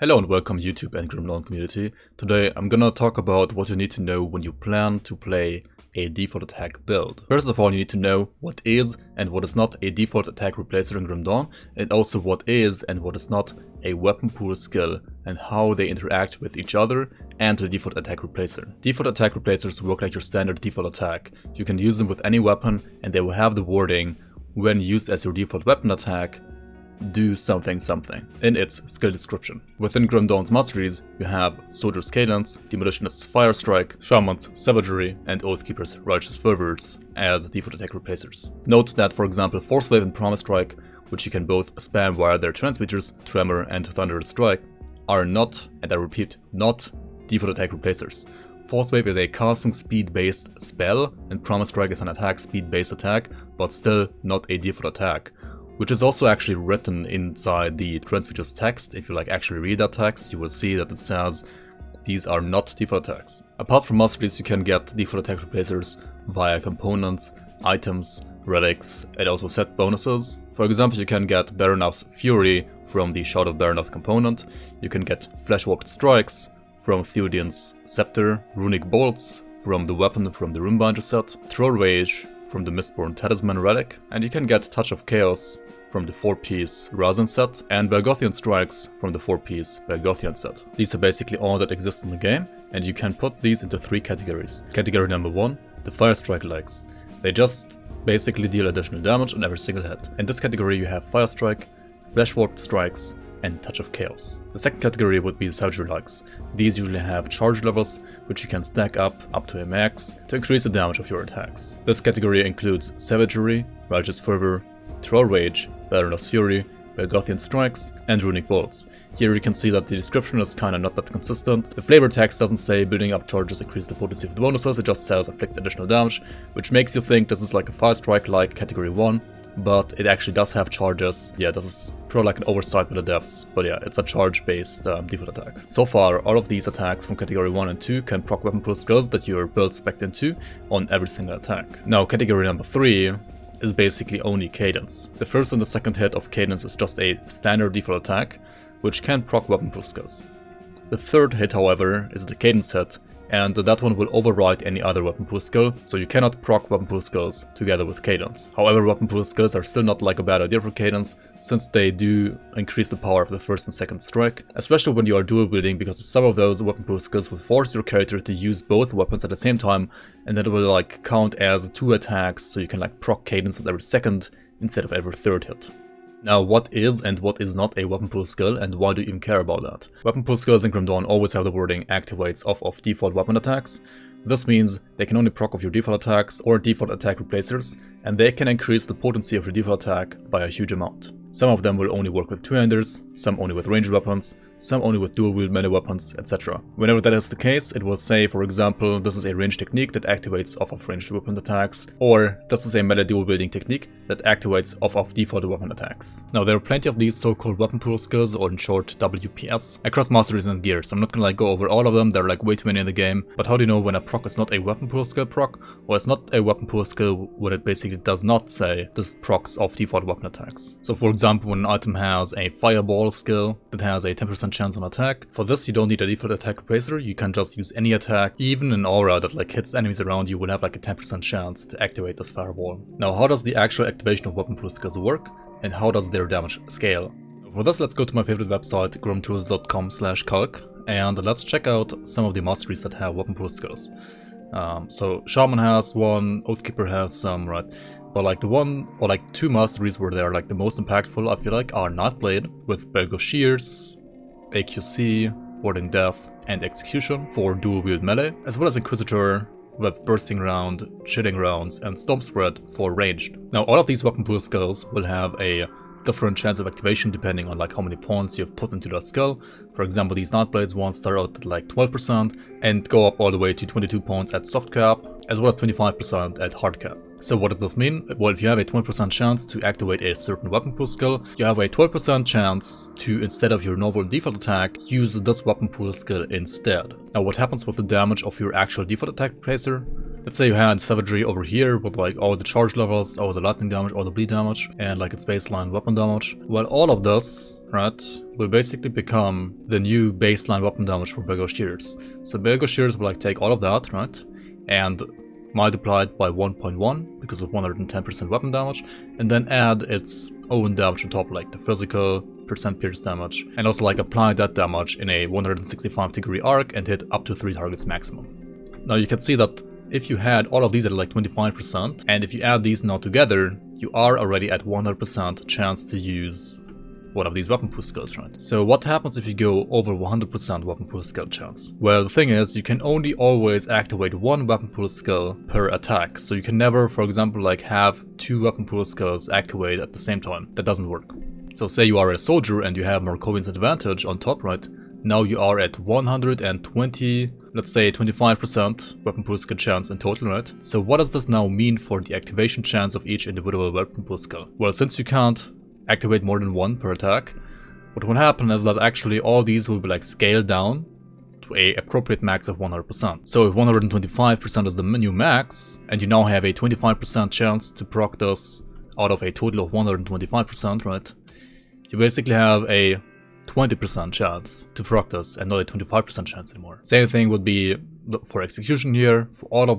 Hello and welcome YouTube and Grim Dawn community. Today I'm gonna talk about what you need to know when you plan to play a default attack build. First of all, you need to know what is and what is not a default attack replacer in Grim Dawn, and also what is and what is not a weapon pool skill and how they interact with each other and the default attack replacer. Default attack replacers work like your standard default attack. You can use them with any weapon and they will have the wording, when used as your default weapon attack, do something something in its skill description. Within Grim Dawn's masteries, you have Soldier's Cadence, Demolitionist's Fire Strike, Shaman's Savagery, and Oathkeeper's Righteous Fervors as default attack replacers. Note that, for example, Force Wave and Promise Strike, which you can both spam via their transmitters, Tremor and Thunderous Strike, are not, and I repeat, not default attack replacers. Force Wave is a casting speed based spell, and Promise Strike is an attack speed based attack, but still not a default attack, which is also actually written inside the transmitter's text. If you actually read that text, you will see that it says these are not default attacks. Apart from masteries, you can get default attack replacers via components, items, relics, and also set bonuses. For example, you can get Baronaf's Fury from the Shout of Baronath component, you can get Fleshwalked Strikes from Theoden's Scepter, Runic Bolts from the weapon from the Runebinder set, Troll Rage from the Mistborn Talisman relic, and you can get Touch of Chaos from the 4-piece Razin set, and Bergothian Strikes from the 4-piece Bergothian set. These are basically all that exists in the game, and you can put these into 3 categories. Category number 1, the Fire Strike legs. They just basically deal additional damage on every single hit. In this category you have Fire Strike, Fleshwalked Strikes, and Touch of Chaos. The second category would be the Savagery legs. These usually have charge levels, which you can stack up to a max to increase the damage of your attacks. This category includes Savagery, Righteous Fervor, Troll Rage, Baronaf's Fury, Bergothian Strikes, and Runic Bolts. Here you can see that the description is kinda not that consistent. The flavor text doesn't say building up charges increase the potency of the bonuses, it just says afflicts additional damage, which makes you think this is like a Fire Strike-like category 1, but it actually does have charges. Yeah, this is probably like an oversight by the devs, but yeah, it's a charge-based default attack. So far, all of these attacks from category 1 and 2 can proc weapon pool skills that your build spec'd into on every single attack. Now, category number 3 is basically only Cadence. The first and the second hit of Cadence is just a standard default attack, which can proc weapon pool skills. The third hit, however, is the Cadence hit, and that one will override any other weapon pool skill, so you cannot proc weapon pool skills together with Cadence. However, weapon pool skills are still not like a bad idea for Cadence, since they do increase the power of the first and second strike, especially when you are dual wielding, because some of those weapon pool skills will force your character to use both weapons at the same time, and that will count as 2 attacks, so you can proc Cadence at every second instead of every third hit. Now, what is and what is not a weapon pool skill, and why do you even care about that? Weapon pool skills in Grim Dawn always have the wording activates off of default weapon attacks. This means they can only proc off your default attacks or default attack replacers, and they can increase the potency of your default attack by a huge amount. Some of them will only work with two-handers, some only with ranged weapons, some only with dual-wield melee weapons, etc. Whenever that is the case, it will say, for example, this is a ranged technique that activates off of ranged weapon attacks, or this is a melee dual-wielding technique that activates off of default weapon attacks. Now, there are plenty of these so-called weapon pool skills, or in short, WPS, across masteries and gears. I'm not gonna go over all of them, there are way too many in the game, but how do you know when a proc is not a weapon pool skill proc, or it's not a weapon pool skill when it basically does not say this procs off default weapon attacks? So for example, when an item has a Fireball skill that has a 10% chance on attack, for this you don't need a default attack replacer, you can just use any attack. Even an aura that hits enemies around you will have a 10% chance to activate this Fireball. Now, how does the actual activation of weapon pool skills work, and how does their damage scale? For this, let's go to my favorite website, grimtools.com/calc, and let's check out some of the masteries that have weapon pool skills. So Shaman has one, Oathkeeper has some, right? But the one or 2 masteries where they're the most impactful, I feel are Nightblade with Belgo Shears, AQC, Warding Death, and Execution for dual wield melee, as well as Inquisitor with Bursting Round, Chilling Rounds, and Storm Spread for ranged. Now, all of these weapon pool skills will have a different chance of activation depending on how many points you have put into that skill. For example, these Nightblades ones start out at 12% and go up all the way to 22 points at soft cap, as well as 25% at hard cap. So what does this mean? Well, if you have a 20% chance to activate a certain weapon pool skill, you have a 12% chance to, instead of your normal default attack, use this weapon pool skill instead. Now, what happens with the damage of your actual default attack replacer? Let's say you had Savagery over here with like all the charge levels, all the lightning damage, all the bleed damage, and like its baseline weapon damage. Well, all of this, right, will basically become the new baseline weapon damage for Belgo Shears. So Belgo Shears will like take all of that, right, and multiply it by 1.1 because of 110% weapon damage, and then add its own damage on top, like the physical percent pierce damage, and also like apply that damage in a 165-degree arc and hit up to 3 targets maximum. Now you can see that if you had all of these at like 25%, and if you add these now together, you are already at 100% chance to use one of these weapon pool skills, right? So what happens if you go over 100% weapon pool skill chance? Well, the thing is, you can only always activate one weapon pool skill per attack. So you can never, for example, like have 2 weapon pool skills activate at the same time. That doesn't work. So say you are a soldier and you have Markovian's advantage on top, right? Now you are at 120, let's say 25% weapon pool skill chance in total, right? So what does this now mean for the activation chance of each individual weapon pool skill? Well, since you can't activate more than 1 per attack, what will happen is that actually all these will be like scaled down to a appropriate max of 100%. So if 125% is the new max, and you now have a 25% chance to proc this out of a total of 125%, right? You basically have a 20% chance to proc this and not a 25% chance anymore. Same thing would be for execution here. For all of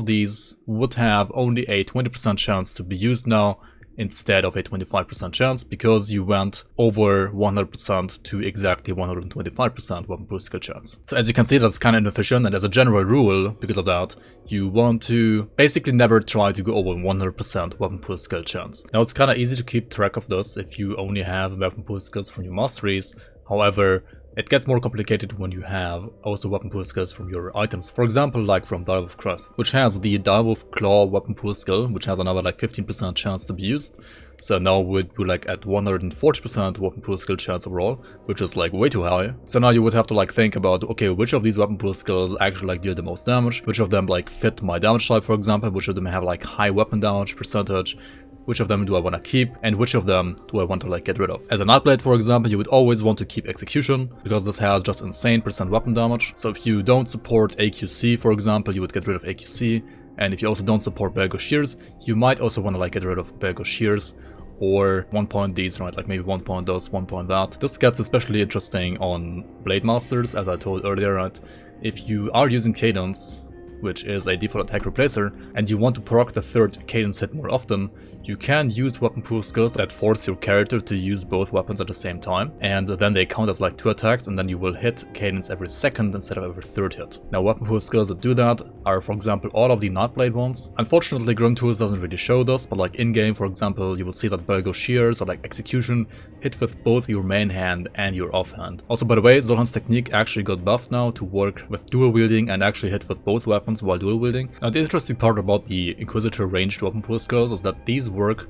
these would have only a 20% chance to be used now instead of a 25% chance, because you went over 100% to exactly 125% weapon pool skill chance. So as you can see, that's kind of inefficient, and as a general rule, because of that, you want to basically never try to go over 100% weapon pool skill chance. Now it's kind of easy to keep track of this if you only have weapon pool skills from your masteries. However, it gets more complicated when you have also weapon pool skills from your items. For example, like from Direwolf Crest, which has the Direwolf Claw weapon pool skill, which has another like 15% chance to be used. So now we're like at 140% weapon pool skill chance overall, which is like way too high. So now you would have to like think about, okay, which of these weapon pool skills actually like deal the most damage, which of them like fit my damage type, for example, which of them have like high weapon damage percentage, which of them do I want to keep, and which of them do I want to like get rid of. As a Nightblade, for example, you would always want to keep Execution, because this has just insane percent weapon damage. So if you don't support AQC, for example, you would get rid of AQC, and if you also don't support Belgo Shears, you might also want to like get rid of Belgo Shears, or 1 point these, right, like maybe 1 point those, 1 point that. This gets especially interesting on Blade Masters, as I told earlier, right? If you are using Cadence, which is a default attack replacer, and you want to proc the 3rd Cadence hit more often, you can use weapon pool skills that force your character to use both weapons at the same time, and then they count as like 2 attacks, and then you will hit Cadence every 2nd instead of every 3rd hit. Now weapon pool skills that do that are, for example, all of the Nightblade ones. Unfortunately, Grim Tools doesn't really show this, but like in-game, for example, you will see that Belgo Shears or like Execution hit with both your main hand and your offhand. Also, by the way, Zul'Han's technique actually got buffed now to work with dual wielding and actually hit with both weapons while dual wielding. Now the interesting part about the Inquisitor ranged weapon pool skills is that these work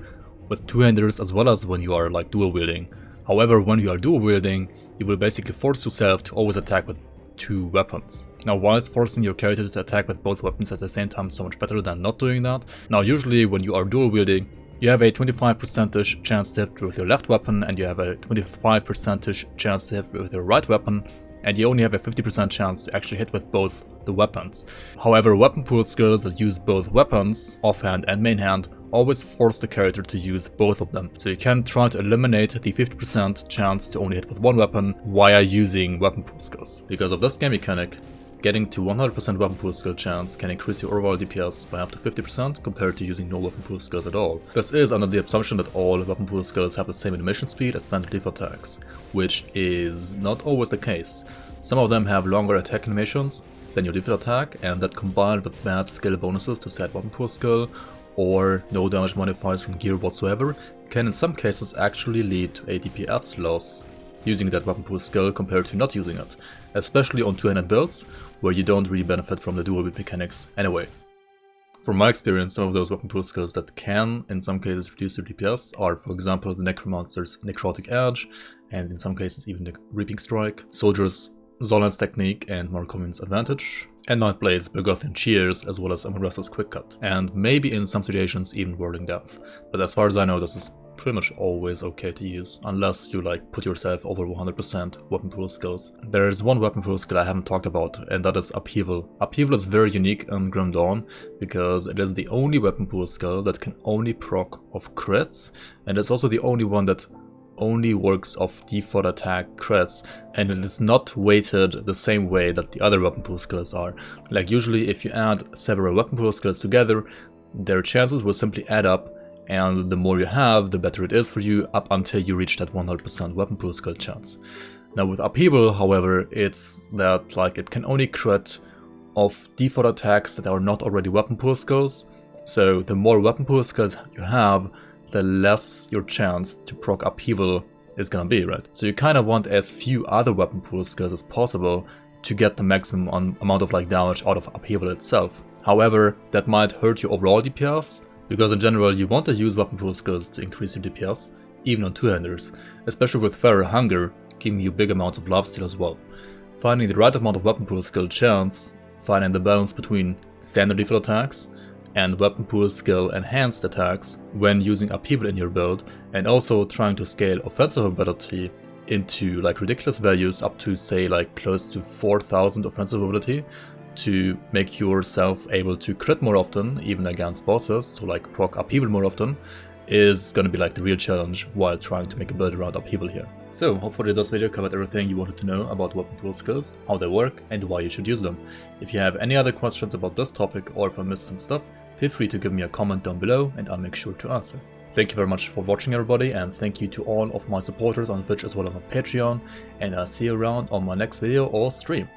with two-handers as well as when you are like dual wielding. However, when you are dual wielding, you will basically force yourself to always attack with 2 weapons. Now, why is forcing your character to attack with both weapons at the same time so much better than not doing that? Now, usually when you are dual wielding, you have a 25% chance to hit with your left weapon, and you have a 25% chance to hit with your right weapon, and you only have a 50% chance to actually hit with both the weapons. However, weapon pool skills that use both weapons, offhand and main hand, always force the character to use both of them. So you can try to eliminate the 50% chance to only hit with one weapon via using weapon pool skills. Because of this game mechanic, getting to 100% weapon pool skill chance can increase your overall DPS by up to 50% compared to using no weapon pool skills at all. This is under the assumption that all weapon pool skills have the same animation speed as standard default attacks, which is not always the case. Some of them have longer attack animations than your default attack, and that combined with bad skill bonuses to set weapon pool skill or no damage modifiers from gear whatsoever can in some cases actually lead to a DPS loss using that weapon pool skill compared to not using it, especially on two-handed builds where you don't really benefit from the dual wield mechanics anyway. From my experience, some of those weapon pool skills that can in some cases reduce your DPS are, for example, the Necromancer's Necrotic Edge, and in some cases even the Reaping Strike, Soldier's Zul'Han's Technique and Markovian's Advantage, and Nightblade's Bergothian Shears, as well as Amorasta's Quick Cut, and maybe in some situations even Whirling Death. But as far as I know, this is pretty much always okay to use, unless you like put yourself over 100% weapon pool skills. There is one weapon pool skill I haven't talked about, and that is Upheaval. Upheaval is very unique in Grim Dawn because it is the only weapon pool skill that can only proc off crits, and it's also the only one that only works off default attack crits, and it is not weighted the same way that the other weapon pool skills are. Like usually if you add several weapon pool skills together, their chances will simply add up, and the more you have, the better it is for you up until you reach that 100% weapon pool skill chance. Now with Upheaval, however, it's that like it can only crit off default attacks that are not already weapon pool skills, so the more weapon pool skills you have, the less your chance to proc Upheaval is gonna be, right? So you kind of want as few other weapon pool skills as possible to get the maximum amount of like damage out of Upheaval itself. However, that might hurt your overall DPS, because in general you want to use weapon pool skills to increase your DPS, even on two-handers, especially with Feral Hunger giving you big amounts of lifesteal as well. Finding the right amount of weapon pool skill chance, finding the balance between standard default attacks and weapon pool skill enhanced attacks when using Upheaval in your build, and also trying to scale offensive ability into like ridiculous values up to say like close to 4000 offensive ability to make yourself able to crit more often, even against bosses, so like proc Upheaval more often, is gonna be like the real challenge while trying to make a build around Upheaval here. So hopefully this video covered everything you wanted to know about weapon pool skills, how they work, and why you should use them. If you have any other questions about this topic, or if I missed some stuff, feel free to give me a comment down below and I'll make sure to answer. Thank you very much for watching everybody, and thank you to all of my supporters on Twitch as well as on Patreon, and I'll see you around on my next video or stream.